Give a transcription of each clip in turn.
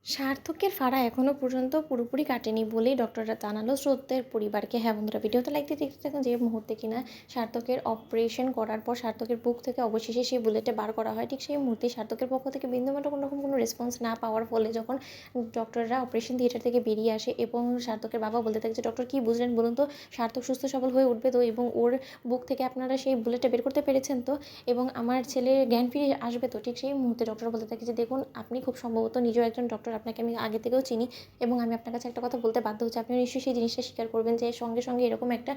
সার্থকের ফাঁড়া এখনও পর্যন্ত পুরোপুরি কাটেনি বলেই ডক্টররা জানালো স্রোতের পরিবারকে। হ্যাঁ বন্ধুরা, ভিডিওতে লাইক দিয়ে দেখতে থাকুন। যে মুহূর্তে কিনা সার্থকের অপারেশন করার পর সার্থকের বুক থেকে অবশেষে সেই বুলেটে বার করা হয়, ঠিক সেই মুহূর্তে সার্থকের পক্ষ থেকে বিন্দুমাত্র কোনোরকম কোনো রেসপন্স না পাওয়ার ফলে যখন ডক্টররা অপারেশন থিয়েটার থেকে বেরিয়ে আসে এবং সার্থকের বাবা বলতে থাকে যে ডক্টর কী বুঝলেন বলুন তো, সার্থক সুস্থ সবল হয়ে উঠবে তো, এবং ওর বুক থেকে আপনারা সেই বুলেটটা বের করতে পেরেছেন তো, এবং আমার ছেলে জ্ঞান ফিরে আসবে তো। ঠিক সেই মুহূর্তে ডক্টর বলতে থাকে যে দেখুন, আপনি খুব সম্ভবত নিজেও একজন ডক্টর, আপনাকে আমি আগে থেকেও চিনি, এবং আমি আপনার কাছে একটা কথা বলতে বাধ্য হচ্ছি। আপনি নিশ্চয়ই সেই জিনিসটা স্বীকার করবেন যে সঙ্গে সঙ্গে এরকম একটা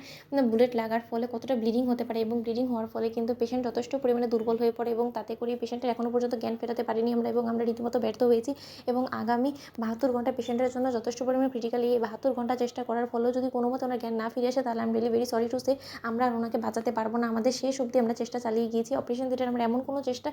বুলেট লাগার ফলে কতটা ব্লিডিং হতে পারে, এবং ব্লিডিং হওয়ার ফলে কিন্তু পেশেন্ট যথেষ্ট পরিমাণে দুর্বল হয়ে পড়ে, এবং তাতে করে পেশেন্টের এখনও পর্যন্ত জ্ঞান ফেরাতে পারিনি আমরা, এবং আমরা রীতিমতো ব্যর্থ হয়েছি। এবং আগামী 72 ঘন্টা পেশেন্টের জন্য যথেষ্ট পরিমাণে ক্রিটিক্যাল। এই 72 ঘন্টা চেষ্টা করার ফলেও যদি কোনো মতে ওনার জ্ঞান না ফিরে আসে, তাহলে আমি really very sorry to say আমরা আর ওনাকে বাঁচাতে পারবো না। আমাদের শেষ অবধি আমরা চেষ্টা চালিয়ে গিয়েছি। অপারেশন থিয়েটারে আমরা এমন কোনো চেষ্টা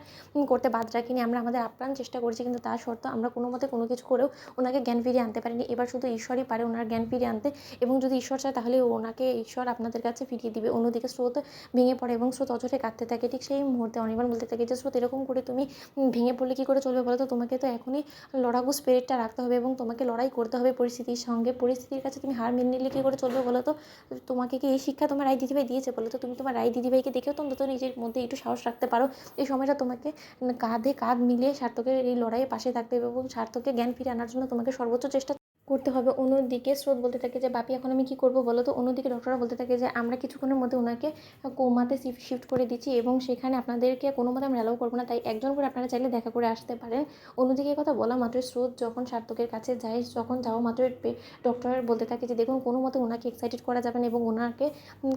করতে বাদ রাখিনি। আমরা আমাদের আপ্রাণ চেষ্টা করেছি, কিন্তু তা সত্ত্বেও আমরা কোনো মতে কোনো কিছু করেও ওনাকে জ্ঞান ফিরিয়ে আনতে পারিনি। এবার শুধু ঈশ্বরই পারে ওনার জ্ঞান ফিরিয়ে আনতে, এবং যদি ঈশ্বর চায় তাহলে ওনাকে ঈশ্বর আপনাদের কাছে ফিরিয়ে দিবে। অন্যদিকে স্রোত ভেঙে পড়ে এবং স্রোত অঝরে কাঁদতে থাকে। ঠিক সেই মুহূর্তে অনির্বাণ বলতে থাকে যে স্রোত, এরকম করে তুমি ভেঙে পড়লে কী করে চলবে বলো তো, তোমাকে তো এখনই লড়াকু স্পিরিটটা রাখতে হবে এবং তোমাকে লড়াই করতে হবে পরিস্থিতির সঙ্গে। পরিস্থিতির কাছে তুমি হার মেনে নিলে কী করে চলবে বলো তো। তোমাকে কি এই শিক্ষা তোমার রায় দিদিভাই দিয়েছে বলো তো? তুমি তোমার রায় দিদিভাইকে দেখেও তো অন্তত নিজের মধ্যে একটু সাহস রাখতে পারো। এই সময়টা তোমাকে কাঁধে কাঁধ মিলিয়ে সার্থকের এই লড়াইয়ে পাশে থাকতে হবে, এবং সার্থককে জ্ঞান ফিরিয়ে আনার জন্য তোমাকে সর্বোচ্চ চেষ্টা করতে হবে। অন্যদিকে স্রোত বলতে থাকে যে বাপি, এখন আমি কী করবো বলো তো? অন্যদিকে ডক্টররা বলতে থাকে যে আমরা কিছুক্ষণের মধ্যে ওনাকে কোমাতে শিফট করে দিচ্ছি, এবং সেখানে আপনাদেরকে কোনো মতে আমরা অ্যালাউ করবো না, তাই একজন করে আপনারা চাইলে দেখা করে আসতে পারেন। অন্যদিকে কথা বলা মাত্রই স্রোত যখন সার্থকের কাছে যায়, যখন যাওয়া মাত্রই ডক্টর বলতে থাকে যে দেখুন, কোনো মতে ওনাকে এক্সাইটেড করা যাবে না, এবং ওনাকে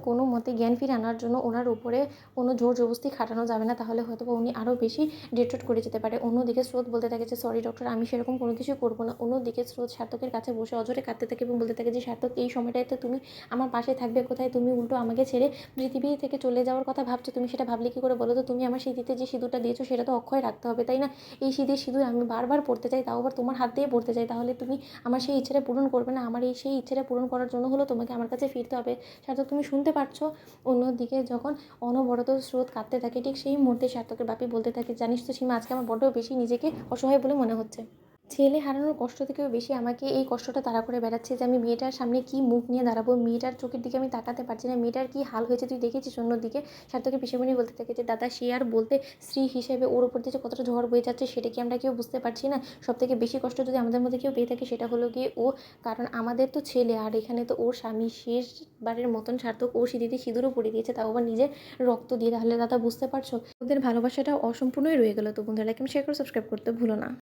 কোনো মতে জ্ঞান ফিরে আনার জন্য ওনার উপরে কোনো জোর জবরদস্তি খাটানো যাবে না, তাহলে হয়তো উনি আরও বেশি ডেট্রোট করে যেতে পারে। অন্যদিকে স্রোত বলতে থাকে যে সরি ডক্টর, আমি সেরকম কোনো কিছুই করবো না। অন্যদিকে স্রোত সার্থকের কাছে বসে অঝরে কাঁদতে থাকে এবং বলতে থাকে যে সার্থক, এই সময়টাতে তুমি আমার পাশে থাকবে কোথায়? তুমি উল্টো আমাকে ছেড়ে পৃথিবী থেকে চলে যাওয়ার কথা ভাবছো। তুমি সেটা ভাবলে কী করে বলো তো? তুমি আমার সিঁথিতে যে সিঁদুরটা দিয়েছো সেটা তো অক্ষয় রাখতে হবে, তাই না? এই সিঁদুর আমি বারবার পড়তে চাই, তাও আবার তোমার হাত দিয়ে পড়তে চাই, তাহলে তুমি আমার সেই ইচ্ছেটা পূরণ করবে না? আমার সেই ইচ্ছেটা পূরণ করার জন্য হলো তোমাকে আমার কাছে ফিরতে হবে। সার্থক, তুমি শুনতে পারছো? অন্যদিকে যখন অনবরত স্রোত কাঁদতে থাকে, ঠিক সেই মুহূর্তে সার্থকের বাপি বলতে থাকে, জানিস তো সীমা, আজকে আমার বড্ড বেশি নিজেকে অসহায় বলে মনে হচ্ছে। ছেলে হারানোর কষ্ট থেকেও বেশি আমাকে এই কষ্টটা তাড়া করে বেড়াচ্ছে যে আমি মেয়েটার সামনে কী মুখ নিয়ে দাঁড়াবো। মেয়েটার চোখের দিকে আমি তাকাতে পারছি না। মেয়েটার কী হাল হয়েছে তুই দেখেছিস? অন্যদিকে সার্থকের পিসিমণি বলতে থাকে যে দাদা, সে আর বলতে, স্ত্রী হিসেবে ওর উপর দিয়ে যে কতটা ঝড় বয়ে যাচ্ছে সেটা কি আমরা কেউ বুঝতে পারছি না? সবথেকে বেশি কষ্ট যদি আমাদের মধ্যে কেউ পেয়ে থাকে সেটা হলো গিয়ে ও, কারণ আমাদের তো ছেলে, আর এখানে তো ওর স্বামী শেষবারের মতন সার্থক ওর সিঁথিতে সিঁদুরও পরিয়ে দিয়েছে, তাও আবার নিজের রক্ত দিয়ে। তাহলে দাদা বুঝতে পারছো, ওদের ভালোবাসাটা অসম্পূর্ণই রয়ে গেলো। তো বন্ধুরা, লাইক এবং শেয়ার করে সাবস্ক্রাইব করতে ভুলো না।